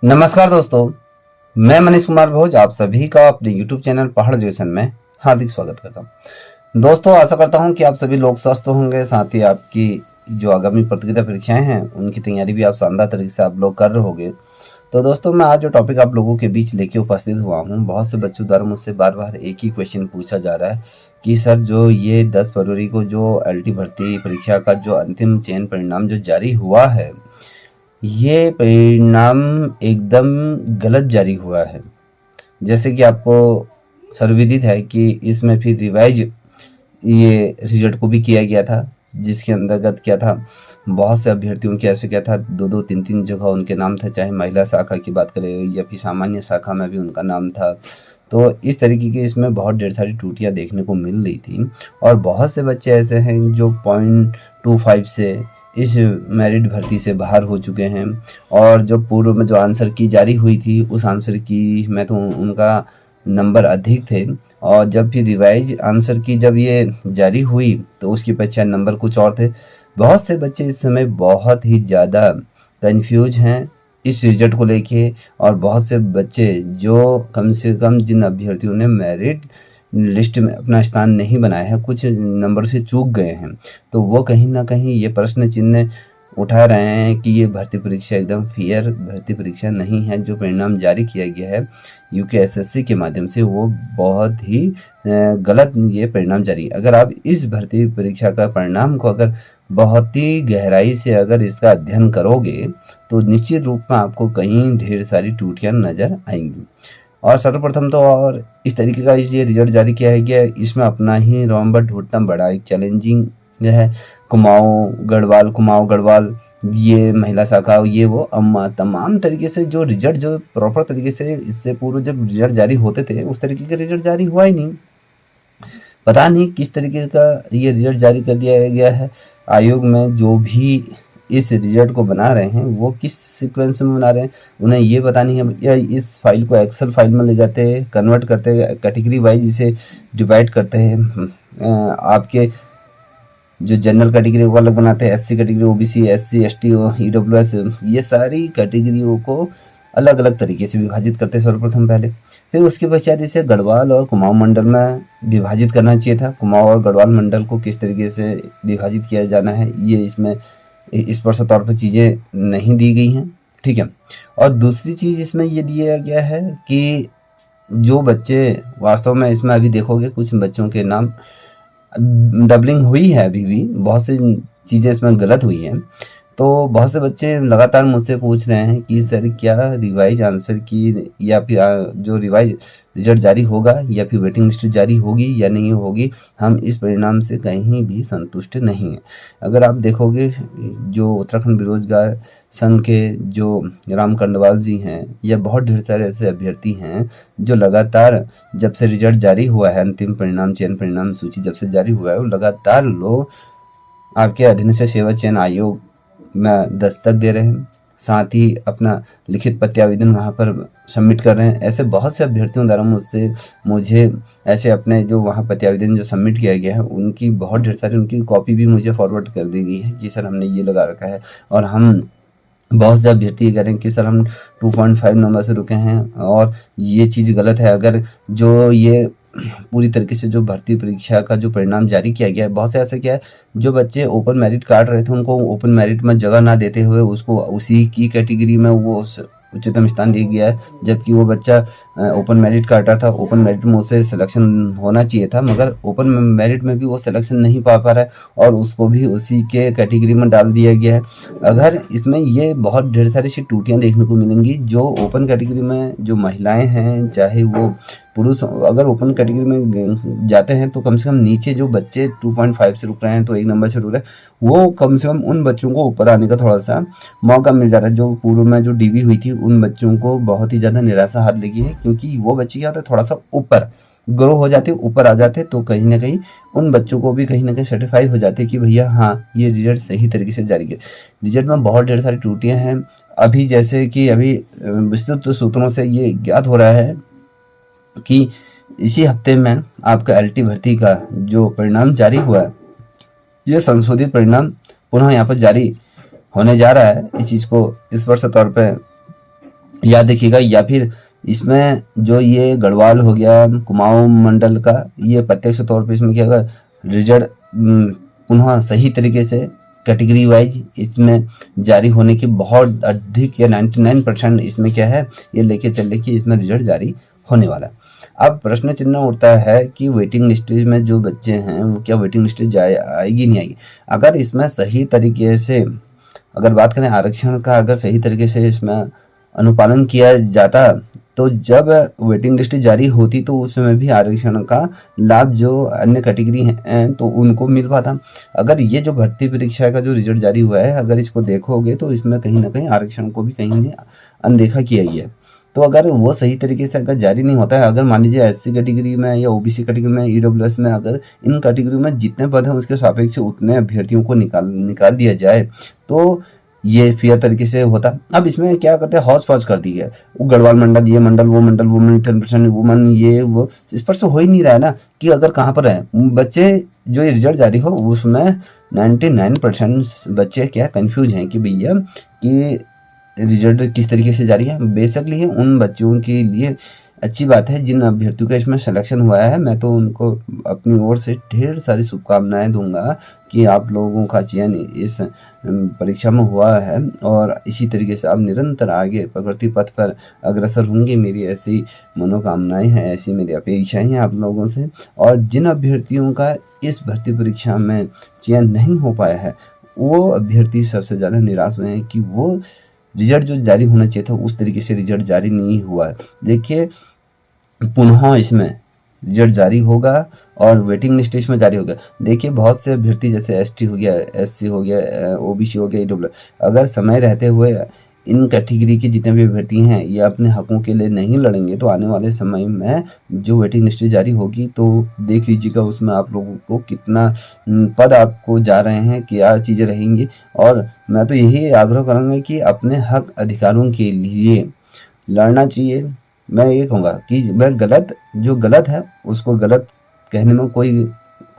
नमस्कार दोस्तों, मैं मनीष कुमार भोज आप सभी का अपने YouTube चैनल पहाड़ एजुकेशन में हार्दिक स्वागत करता हूं। दोस्तों, आशा करता हूं कि आप सभी लोग स्वस्थ होंगे, साथ ही आपकी जो आगामी प्रतियोगिता परीक्षाएं हैं उनकी तैयारी भी आप शानदार तरीके से आप लोग कर रहे होंगे। तो दोस्तों, मैं आज जो टॉपिक आप लोगों के बीच लेके उपस्थित हुआ हूँ, बहुत से बच्चों द्वारा मुझसे बार बार एक ही क्वेश्चन पूछा जा रहा है कि सर जो ये 10 फरवरी को जो LT भर्ती परीक्षा का जो अंतिम चयन परिणाम जो जारी हुआ है, ये परिणाम एकदम गलत जारी हुआ है। जैसे कि आपको सर्वविदित है कि इसमें फिर रिवाइज ये रिजल्ट को भी किया गया था, जिसके अंतर्गत क्या था, बहुत से अभ्यर्थियों के ऐसे क्या था, दो दो तीन तीन जगह उनके नाम था, चाहे महिला शाखा की बात करें या फिर सामान्य शाखा में भी उनका नाम था। तो इस तरीके के इसमें बहुत ढेर सारी त्रुटियां देखने को मिल रही थी और बहुत से बच्चे ऐसे हैं जो 0.25 से इस मेरिट भर्ती से बाहर हो चुके हैं। और जो पूर्व में जो आंसर की जारी हुई थी उस आंसर की में तो उनका नंबर अधिक थे, और जब फिर रिवाइज आंसर की जब ये जारी हुई तो उसकी पहचान नंबर कुछ और थे। बहुत से बच्चे इस समय बहुत ही ज़्यादा कंफ्यूज हैं इस रिजल्ट को लेके, और बहुत से बच्चे जो कम से कम जिन अभ्यर्थियों ने मेरिट लिस्ट में अपना स्थान नहीं बनाया है, कुछ नंबर से चूक गए हैं, तो वो कहीं ना कहीं ये प्रश्न चिन्ह उठा रहे हैं कि ये भर्ती परीक्षा एकदम फेयर भर्ती परीक्षा नहीं है। जो परिणाम जारी किया गया है UKSSC के माध्यम से वो बहुत ही गलत ये परिणाम जारी। अगर आप इस भर्ती परीक्षा का परिणाम को अगर बहुत ही गहराई से अगर इसका अध्ययन करोगे तो निश्चित रूप में आपको कहीं ढेर सारी त्रुटियां नजर आएंगी। और सर्वप्रथम तो और इस तरीके का ये रिजल्ट जारी किया है कि इसमें अपना ही नवंबर ढूंढना बड़ा एक चैलेंजिंग है। कुमाऊं गढ़वाल ये महिला शाखा, ये वो तमाम तरीके से जो रिजल्ट जो प्रॉपर तरीके से इससे पूर्व जब रिजल्ट जारी होते थे उस तरीके का रिजल्ट जारी हुआ ही नहीं। पता नहीं किस तरीके का ये रिजल्ट जारी कर दिया गया है। आयोग में जो भी इस रिजल्ट को बना रहे हैं वो किस सीक्वेंस में बना रहे हैं उन्हें ये पता नहीं है, या इस फाइल को एक्सेल फाइल में ले जाते हैं, कन्वर्ट करते हैं, कैटेगरी वाइज इसे डिवाइड करते हैं। आपके जो जनरल कैटेगरी को अलग बनाते हैं, SC category, OBC, SC, ST, EWS, ये सारी कैटेगरियों को अलग अलग तरीके से विभाजित करते हैं सर्वप्रथम पहले। फिर उसके पश्चात इसे गढ़वाल और कुमाऊं मंडल में विभाजित करना चाहिए था। कुमाऊं और गढ़वाल मंडल को किस तरीके से विभाजित किया जाना है ये इसमें स्पष्ट तौर पर चीज़ें नहीं दी गई हैं, ठीक है। और दूसरी चीज़ इसमें ये दिया गया है कि जो बच्चे वास्तव में इसमें अभी देखोगे कुछ बच्चों के नाम डबलिंग हुई है, अभी भी बहुत सी चीज़ें इसमें गलत हुई हैं। तो बहुत से बच्चे लगातार मुझसे पूछ रहे हैं कि सर क्या रिवाइज आंसर की या फिर जो रिवाइज रिजल्ट जारी होगा या फिर वेटिंग लिस्ट जारी होगी या नहीं होगी, हम इस परिणाम से कहीं भी संतुष्ट नहीं हैं। अगर आप देखोगे जो उत्तराखंड बेरोजगार संघ के जो राम कंडवाल जी हैं या बहुत ढेर सारे ऐसे अभ्यर्थी हैं जो लगातार जब से रिजल्ट जारी हुआ है, अंतिम परिणाम चयन परिणाम सूची जब से जारी हुआ है, वो लगातार लोग आपके अधीन से सेवा चयन आयोग में दस्तक दे रहे हैं, साथ ही अपना लिखित प्रत्यावेदन वहाँ पर सबमिट कर रहे हैं। ऐसे बहुत से अभ्यर्थियों द्वारा मुझे ऐसे अपने जो वहाँ प्रत्यावेदन जो सबमिट किया गया है उनकी बहुत ढेर सारी उनकी कॉपी भी मुझे फॉरवर्ड कर दी गई है कि सर हमने ये लगा रखा है। और हम बहुत से अभ्यर्थी कह रहे हैं कि सर हम 2.5 नंबर से रुके हैं और ये चीज़ गलत है। अगर जो ये पूरी तरीके से जो भर्ती परीक्षा का जो परिणाम जारी किया गया है, बहुत से ऐसे क्या है जो बच्चे ओपन मेरिट काट रहे थे उनको ओपन मेरिट में जगह ना देते हुए उसको उसी की कैटेगरी में वो उच्चतम स्थान दिया गया है, जबकि वो बच्चा ओपन मेरिट काटा था। ओपन मेरिट में उसे सिलेक्शन होना चाहिए था, मगर ओपन मेरिट में भी वो सिलेक्शन नहीं पा रहा है और उसको भी उसी के कैटेगरी में डाल दिया गया है। अगर इसमें ये बहुत ढेर सारी सी त्रुटियां देखने को मिलेंगी। जो ओपन कैटेगरी में जो महिलाएं हैं चाहे वो पुरुष, अगर ओपन कैटेगरी में जाते हैं तो कम से कम नीचे जो बच्चे 2.5 से रुक रहे हैं, तो 1 नंबर से रुक रहे हैं, वो कम से कम उन बच्चों को ऊपर आने का थोड़ा सा मौका मिल जा रहा है। जो पूर्व में जो DB हुई थी उन बच्चों को बहुत ही ज़्यादा निराशा हाथ लगी है, क्योंकि वो बच्चे क्या होता है थोड़ा सा ऊपर ग्रो हो जाते, ऊपर आ जाते, तो कहीं ना कहीं उन बच्चों को भी कहीं ना कहीं सर्टिफाई हो जाते कि भैया हाँ ये रिजल्ट सही तरीके से जारी किया। रिजल्ट में बहुत ढेर सारी त्रुटियां हैं। अभी जैसे कि अभी विस्तृत सूत्रों से ये ज्ञात हो रहा है कि इसी हफ्ते में आपका LT भर्ती का जो परिणाम जारी हुआ है, ये संशोधित परिणाम पुनः यहाँ पर जारी होने जा रहा है। इस चीज़ को स्पष्ट तौर पे याद रखिएगा। या फिर इसमें जो ये गढ़वाल हो गया, कुमाऊं मंडल का, ये प्रत्यक्ष तौर पे इसमें क्या होगा, रिजल्ट पुनः सही तरीके से कैटेगरी वाइज इसमें जारी होने की बहुत अधिक या 99% इसमें क्या है, ये लेके चलने की इसमें रिजल्ट जारी होने वाला है। अब प्रश्न चिन्ह उठता है कि वेटिंग लिस्ट में जो बच्चे हैं वो क्या वेटिंग लिस्ट आएगी नहीं आएगी। अगर इसमें सही तरीके से अगर बात करें आरक्षण का, अगर सही तरीके से इसमें अनुपालन किया जाता तो जब वेटिंग लिस्ट जारी होती तो उस समय भी आरक्षण का लाभ जो अन्य कैटेगरी हैं तो उनको मिल पाता। अगर ये जो भर्ती परीक्षा का जो रिजल्ट जारी हुआ है, अगर इसको देखोगे तो इसमें कहीं ना कहीं आरक्षण को भी कहीं अनदेखा किया ही है। तो अगर वो सही तरीके से अगर जारी नहीं होता है, अगर मान लीजिए एससी कैटेगरी में या ओबीसी कैटेगरी में, ईडब्ल्यूएस में, अगर इन कैटेगरी में जितने पद हैं उसके सापेक्ष उतने अभ्यर्थियों को निकाल दिया जाए तो ये फेयर तरीके से होता। अब इसमें क्या करते हैं, हौच पौच कर दी है, वो गढ़वाल मंडल, ये मंडल, वो मंडल, वुमेन 10% वुमन, ये वो, इस पर से हो ही नहीं रहा है ना कि अगर कहाँ पर है बच्चे जो ये रिजल्ट जारी हो उसमें 99% बच्चे क्या कंफ्यूज हैं कि भैया कि रिजल्ट किस तरीके से जारी है। बेसिकली उन बच्चों के लिए अच्छी बात है जिन अभ्यर्थियों का इसमें सिलेक्शन हुआ है, मैं तो उनको अपनी ओर से ढेर सारी शुभकामनाएं दूंगा कि आप लोगों का चयन इस परीक्षा में हुआ है और इसी तरीके से आप निरंतर आगे प्रगति पथ पर अग्रसर होंगे। मेरी ऐसी मनोकामनाएं हैं, ऐसी मेरी अपेक्षाएं हैं आप लोगों से। और जिन अभ्यर्थियों का इस भर्ती परीक्षा में चयन नहीं हो पाया है वो अभ्यर्थी सबसे ज़्यादा निराश हुए हैं कि वो रिजल्ट जो जारी होना चाहिए था उस तरीके से रिजल्ट जारी नहीं हुआ है। देखिए पुनः इसमें रिजल्ट जारी होगा और वेटिंग लिस्ट इसमें जारी होगा। देखिए बहुत से अभ्यर्थी जैसे एसटी हो गया, एससी हो गया, ओबीसी हो गया, ईडब्ल्यू, अगर समय रहते हुए इन कैटेगरी के जितने भी अभ्यर्थी हैं ये अपने हकों के लिए नहीं लड़ेंगे तो आने वाले समय में जो वेटिंग लिस्ट जारी होगी तो देख लीजिएगा उसमें आप लोगों को कितना पद आपको जा रहे हैं, क्या चीज़ें रहेंगी। और मैं तो यही आग्रह करूँगा कि अपने हक अधिकारों के लिए लड़ना चाहिए। मैं ये कहूँगा कि मैं जो गलत है उसको गलत कहने में कोई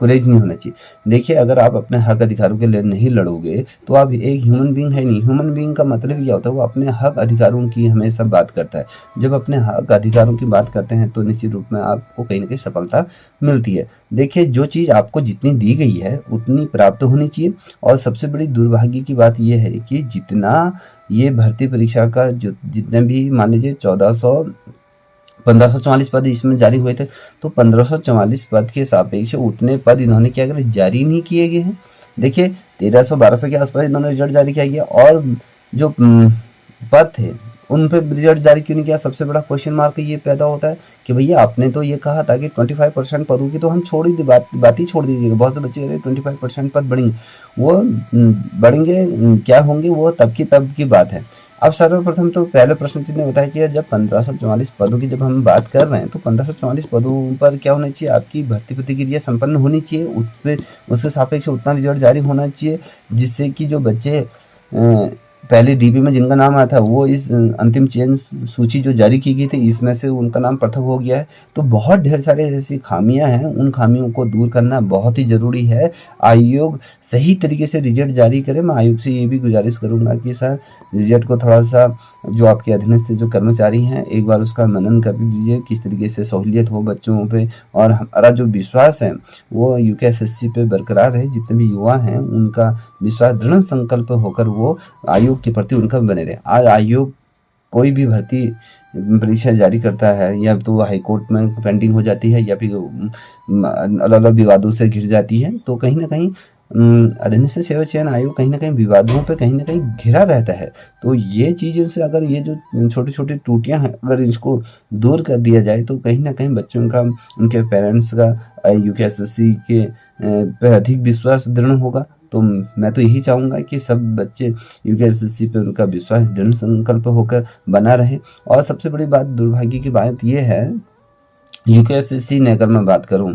गुरेज नहीं होना चाहिए। देखिए अगर आप अपने हक अधिकारों के लिए नहीं लड़ोगे तो आप एक ह्यूमन बीइंग है नहीं। ह्यूमन बीइंग का मतलब क्या होता है, वो अपने हक अधिकारों की हमेशा बात करता है। जब अपने हक अधिकारों की बात करते हैं तो निश्चित रूप में आपको कहीं ना कहीं सफलता मिलती है। देखिए जो चीज़ आपको जितनी दी गई है उतनी प्राप्त होनी चाहिए। और सबसे बड़ी दुर्भाग्य की बात यह है कि जितना ये भर्ती परीक्षा का जो जितने भी मान लीजिए 1544 पद इसमें जारी हुए थे तो 1544 पद के सापेक्ष उतने पद इन्होंने क्या करे जारी नहीं किए गए हैं। देखिए 1300-1200 के आसपास इन्होंने रिजल्ट जारी किया गया और जो पद थे उन पे रिजल्ट जारी क्यों नहीं किया। सबसे बड़ा क्वेश्चन मार्क ये पैदा होता है कि भैया आपने तो ये कहा था कि 25% पदों की तो हम छोड़ ही बात ही छोड़ दीजिएगा। बहुत से बच्चे कह रहे 25% पद बढ़ेंगे, वो बढ़ेंगे क्या होंगे वो तब की बात है। अब सर्वप्रथम तो पहले प्रश्न चिन्ह होता है कि जब 1544 पदों की जब हम बात कर रहे हैं तो 1544 पदों पर क्या होना चाहिए, आपकी भर्ती प्रक्रिया संपन्न होनी चाहिए, उस पर उसके सापेक्ष उतना रिजल्ट जारी होना चाहिए जिससे कि जो बच्चे पहले डीपी में जिनका नाम आया था वो इस अंतिम चयन सूची जो जारी की गई थी इसमें से उनका नाम पृथक हो गया है। तो बहुत ढेर सारे ऐसी खामियां हैं, उन खामियों को दूर करना बहुत ही ज़रूरी है। आयोग सही तरीके से रिजल्ट जारी करे। मैं आयोग से ये भी गुजारिश करूंगा कि सर रिजल्ट को थोड़ा सा जो आपके अधीनस्थ जो कर्मचारी हैं एक बार उसका मनन कर दीजिए, किस तरीके से सहूलियत हो बच्चों पे। और हमारा जो विश्वास है वो यूकेएसएससी पे बरकरार है। जितने भी युवा हैं उनका विश्वास दृढ़ संकल्प होकर वो आयोग के प्रति उनका बने रहे। आज आयोग कोई भी भर्ती परीक्षा जारी करता है या तो हाईकोर्ट में पेंडिंग हो जाती है या फिर अलग अलग विवादों से घिर जाती है, तो कहीं ना कहीं अधीनस्थ सेवा चयन आयोग कहीं ना कहीं विवादों पे कहीं ना कहीं घिरा रहता है। तो ये चीज़ों से अगर ये जो छोटी छोटी त्रुटियां हैं अगर इसको दूर कर दिया जाए तो कहीं ना कहीं बच्चों का, उनके पेरेंट्स का यूकेएसएससी के पे अधिक विश्वास दृढ़ होगा। तो मैं तो यही चाहूँगा कि सब बच्चे यूकेएसएससी पे उनका विश्वास दृढ़ संकल्प होकर बना रहे। और सबसे बड़ी बात दुर्भाग्य की बात यह है यूकेएसएससी ने, अगर मैं बात करूं,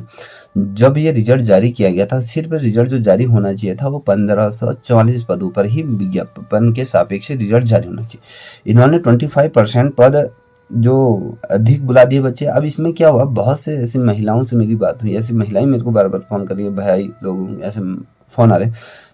जब ये रिजल्ट जारी किया गया था सिर्फ रिजल्ट जो जारी होना चाहिए था वो 1544 पदों पर ही विज्ञापन के सापेक्ष रिजल्ट जारी होना चाहिए। इन्होंने 25% पद जो अधिक बुला दिए बच्चे। अब इसमें क्या हुआ, बहुत से ऐसी महिलाओं से मेरी बात हुई, ऐसी महिलाएं मेरे को बार बार फोन कर रही है, भाई लोग ऐसे फोन आ रहे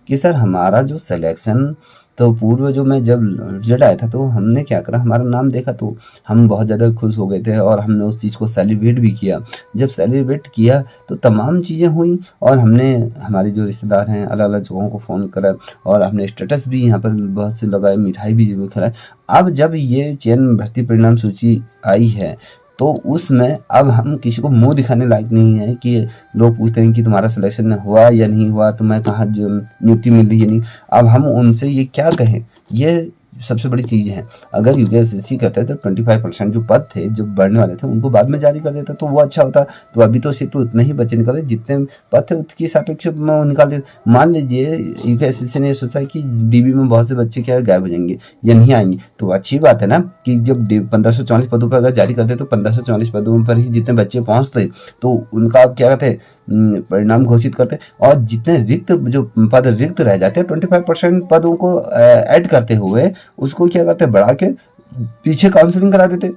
कि सर हमारा जो सिलेक्शन तो पूर्व जो मैं जब रिजल्ट आया था तो हमने क्या करा, हमारा नाम देखा तो हम बहुत ज़्यादा खुश हो गए थे और हमने उस चीज़ को सेलिब्रेट भी किया। जब सेलिब्रेट किया तो तमाम चीज़ें हुई और हमने हमारे जो रिश्तेदार हैं अलग-अलग जगहों को फ़ोन करा और हमने स्टेटस भी यहाँ पर बहुत से लगाए, मिठाई भी खिलाई। अब जब ये चयन भर्ती परिणाम सूची आई है तो उसमें अब हम किसी को मुँह दिखाने लायक नहीं है कि लोग पूछते हैं कि तुम्हारा सिलेक्शन हुआ या नहीं हुआ, तुम्हें कहाँ जो नियुक्ति मिल रही है नहीं। अब हम उनसे ये क्या कहें, ये सबसे बड़ी चीज़ है। अगर यूपीएससी करते तो 25% जो पद थे, जो बढ़ने वाले थे, उनको बाद में जारी कर देता तो वो अच्छा होता। तो अभी तो सिर्फ उतने ही बच्चे निकले जितने पद थे उसके सापेक्ष वो निकाल देते। मान लीजिए यूपीएससी ने सोचा कि डीबी में बहुत से बच्चे क्या गायब हो जाएंगे या नहीं आएंगे, तो अच्छी बात है ना कि जब 1544 पदों पर अगर जारी करते तो 1544 पदों पर ही जितने बच्चे पहुंचते तो उनका अब क्या कहते परिणाम घोषित करते और जितने रिक्त जो पद रिक्त रह जाते 25% पदों को ऐड करते हुए उसको क्या करते बढ़ा के पीछे काउंसलिंग करा देते,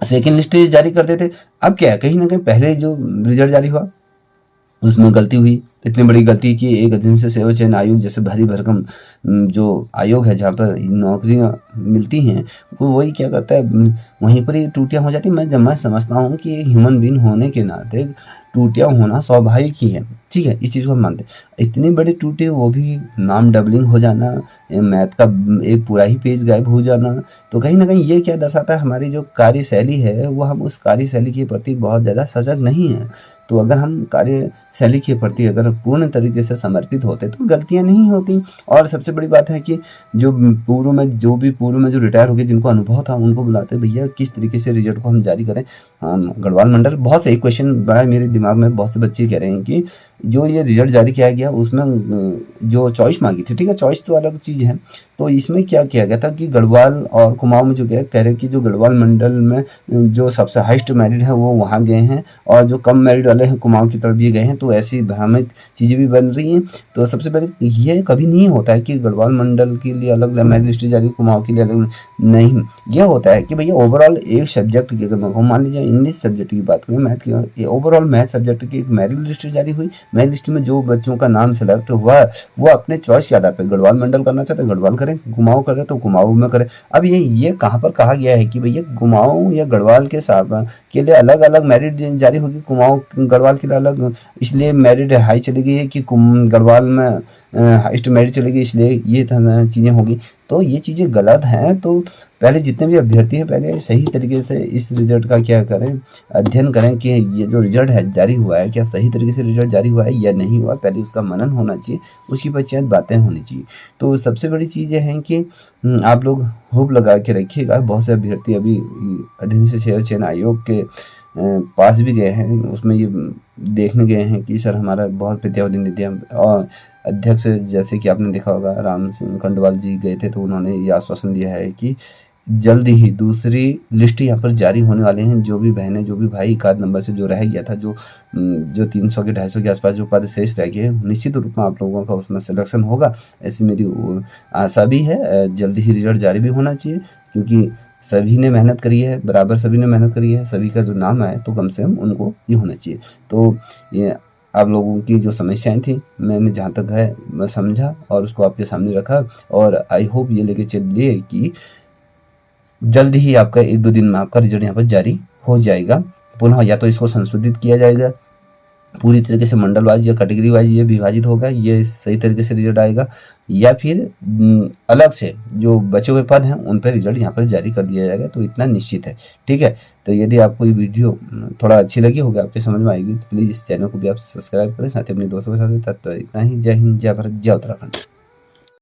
सेकेंड लिस्ट जारी कर देते। अब क्या है, कहीं ना कहीं पहले जो रिजल्ट जारी हुआ उसमें गलती हुई, इतनी बड़ी गलती कि एक अधीन से सेवा चयन आयोग जैसे भारी भरकम जो आयोग है जहाँ पर नौकरियां मिलती हैं वो वही क्या करता है वहीं पर ही टूटियां हो जाती। मैं समझता हूँ कि ह्यूमन बीइंग होने के नाते टूटियां होना स्वाभाविक ही है, ठीक है, इस चीज़ को हम मानते हैं। इतनी बड़ी टूटी वो भी नाम डबलिंग हो जाना, मैथ का एक पूरा ही पेज गायब हो जाना, तो कहीं ना कहीं ये क्या दर्शाता है हमारी जो कार्यशैली है वो हम उस कार्यशैली के प्रति बहुत ज़्यादा सजग नहीं है। तो अगर हम कार्यशैली के प्रति अगर पूर्ण तरीके से समर्पित होते तो गलतियां नहीं होती। और सबसे बड़ी बात है कि जो पूर्व में जो रिटायर हो गए जिनको अनुभव था उनको बुलाते भैया किस तरीके से रिजल्ट को हम जारी करें। गढ़वाल मंडल बहुत से एक क्वेश्चन बड़ा मेरे दिमाग में, बहुत से बच्चे कह रहे हैं कि जो ये रिजल्ट जारी किया गया उसमें जो चॉइस मांगी थी, ठीक है, चॉइस तो अलग चीज़ है, तो इसमें क्या किया गया था कि गढ़वाल और कुमाऊं में जो गया कह रहे हैं कि जो गढ़वाल मंडल में जो सबसे हाईएस्ट मेरिट है वो वहाँ गए हैं और जो कम मेरिट वाले हैं कुमाऊं की तरफ ये गए हैं। तो ऐसी भ्रामक चीज़ें भी बन रही हैं। तो सबसे पहले ये कभी नहीं होता है कि गढ़वाल मंडल के लिए अलग मेरिट लिस्ट जारी, कुमाऊं के लिए अलग नहीं। यह होता है कि भैया ओवरऑल एक सब्जेक्ट की, अगर मान लीजिए इंग्लिश सब्जेक्ट की बात करें, मैथ की, ओवरऑल मैथ सब्जेक्ट की एक मेरिट लिस्ट जारी हुई। मेरिट लिस्ट में जो बच्चों का नाम सेलेक्ट हुआ वो अपने चॉइस के आधार पर गढ़वाल मंडल करना चाहते गढ़वाल करें, कुमाऊं करे तो कुमाऊं में करें। अब ये कहाँ पर कहा गया है कि भैया कुमाऊं या गढ़वाल के साथ के लिए अलग अलग मेरिट जारी होगी, कुमाऊं गढ़वाल के लिए अलग, इसलिए मेरिट हाई चली गई है कि गढ़वाल में हाईएस्ट मेरिट चलेगी इसलिए ये चीज़ें होगी। तो ये चीज़ें गलत हैं। तो पहले जितने भी अभ्यर्थी हैं पहले सही तरीके से इस रिजल्ट का क्या करें, अध्ययन करें कि ये जो रिजल्ट है जारी हुआ है क्या सही तरीके से रिजल्ट जारी हुआ है या नहीं हुआ, पहले उसका मनन होना चाहिए, उसकी पश्चात बातें होनी चाहिए। तो सबसे बड़ी चीज़ ये है कि आप लोग होप लगा के रखिएगा। बहुत से अभ्यर्थी अभी अधीन से सेवा चयन आयोग के पास भी गए हैं, उसमें ये देखने गए हैं कि सर हमारा बहुत प्रतिनिधि और अध्यक्ष जैसे कि आपने देखा होगा राम सिंह खंडवाल जी गए थे तो उन्होंने ये आश्वासन दिया है कि जल्द ही दूसरी लिस्ट यहाँ पर जारी होने वाले हैं। जो भी बहनें जो भी भाई एकाध नंबर से जो रह गया था, जो 300 के 250 के आसपास जो पद शेष रह गए निश्चित रूप में आप लोगों का उसमें सिलेक्शन होगा, ऐसी मेरी आशा भी है। जल्द ही रिजल्ट जारी भी होना चाहिए क्योंकि सभी ने मेहनत करी है, बराबर सभी ने मेहनत करी है, सभी का जो नाम आए तो कम से कम उनको ये होना चाहिए। तो ये आप लोगों की जो समस्याएं थी मैंने जहाँ तक है मैं समझा और उसको आपके सामने रखा और आई होप ये लेके चलिए कि जल्द ही आपका 1-2 दिन में आपका रिजल्ट यहाँ पर जारी हो जाएगा। पुनः या तो इसको संशोधित किया जाएगा, पूरी तरीके से मंडल वाइज या कैटेगरी वाइज ये विभाजित होगा, ये सही तरीके से रिजल्ट आएगा, या फिर अलग से जो बचे हुए पद हैं उन पर रिजल्ट यहाँ पर जारी कर दिया जाएगा। तो इतना निश्चित है, ठीक है। तो यदि आपको ये वीडियो थोड़ा अच्छी लगी होगी, आपके समझ में आएगी, तो प्लीज़ इस चैनल को भी आप सब्सक्राइब करें, साथ ही अपने दोस्तों के साथ। तो इतना ही। जय हिंद, जय भारत, जय उत्तराखंड।